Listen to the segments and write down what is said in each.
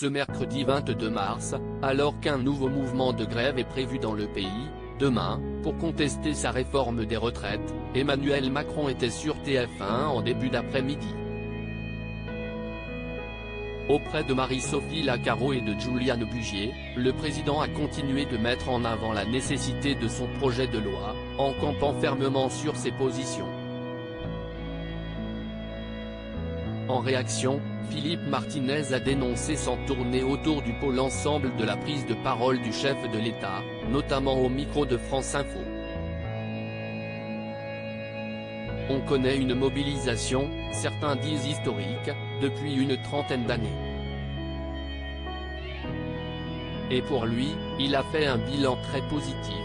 Ce mercredi 22 mars, alors qu'un nouveau mouvement de grève est prévu dans le pays, demain, pour contester sa réforme des retraites, Emmanuel Macron était sur TF1 en début d'après-midi. Auprès de Marie-Sophie Lacaro et de Juliane Bugier, le président a continué de mettre en avant la nécessité de son projet de loi, en campant fermement sur ses positions. En réaction, Philippe Martinez a dénoncé sans tourner autour du pot l'ensemble de la prise de parole du chef de l'État, notamment au micro de France Info. On connaît une mobilisation, certains disent historique, depuis une trentaine d'années. Et pour lui, il a fait un bilan très positif.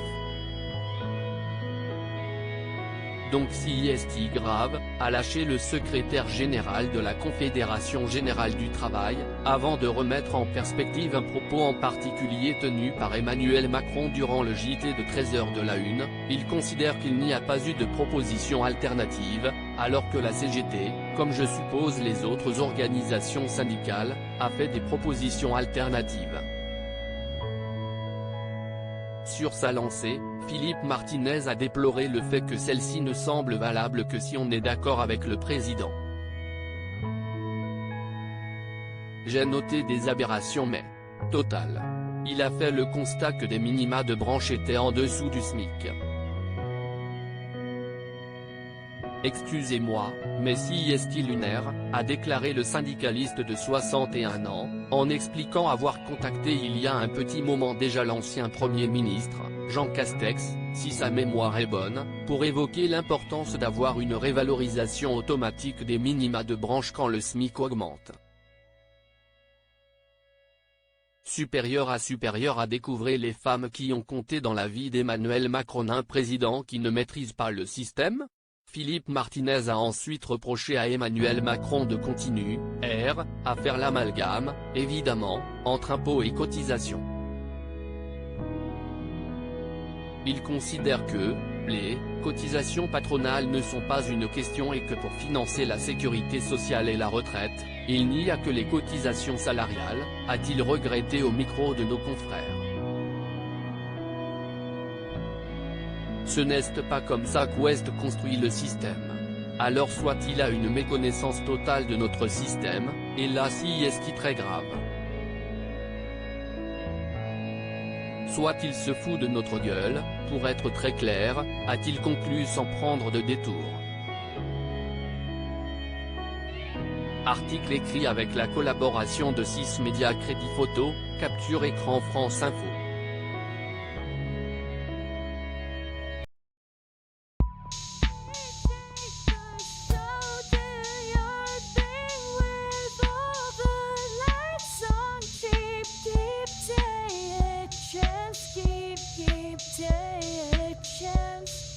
Donc si est grave, a lâché le secrétaire général de la Confédération Générale du Travail, avant de remettre en perspective un propos en particulier tenu par Emmanuel Macron durant le JT de 13h de la Une. Il considère qu'il n'y a pas eu de proposition alternative, alors que la CGT, comme je suppose les autres organisations syndicales, a fait des propositions alternatives. Sur sa lancée, Philippe Martinez a déploré le fait que celle-ci ne semble valable que si on est d'accord avec le président. J'ai noté des aberrations mais, total. Il a fait le constat que des minima de branche étaient en dessous du SMIC. Excusez-moi, mais si est lunaire, a déclaré le syndicaliste de 61 ans, en expliquant avoir contacté il y a un petit moment déjà l'ancien Premier ministre, Jean Castex, si sa mémoire est bonne, pour évoquer l'importance d'avoir une révalorisation automatique des minima de branche quand le SMIC augmente. Supérieur à découvrir les femmes qui ont compté dans la vie d'Emmanuel Macron, un président qui ne maîtrise pas le système. Philippe Martinez a ensuite reproché à Emmanuel Macron de continuer, à faire l'amalgame, évidemment, entre impôts et cotisations. Il considère que les cotisations patronales ne sont pas une question et que pour financer la sécurité sociale et la retraite, il n'y a que les cotisations salariales, a-t-il regretté au micro de nos confrères. Ce n'est pas comme ça qu'Ouest construit le système. Alors soit il a une méconnaissance totale de notre système, et là si est très grave. Soit il se fout de notre gueule, pour être très clair, a-t-il conclu sans prendre de détour. Article écrit avec la collaboration de 6 médias Crédit Photo, Capture Écran France Info. Keep taking a chance.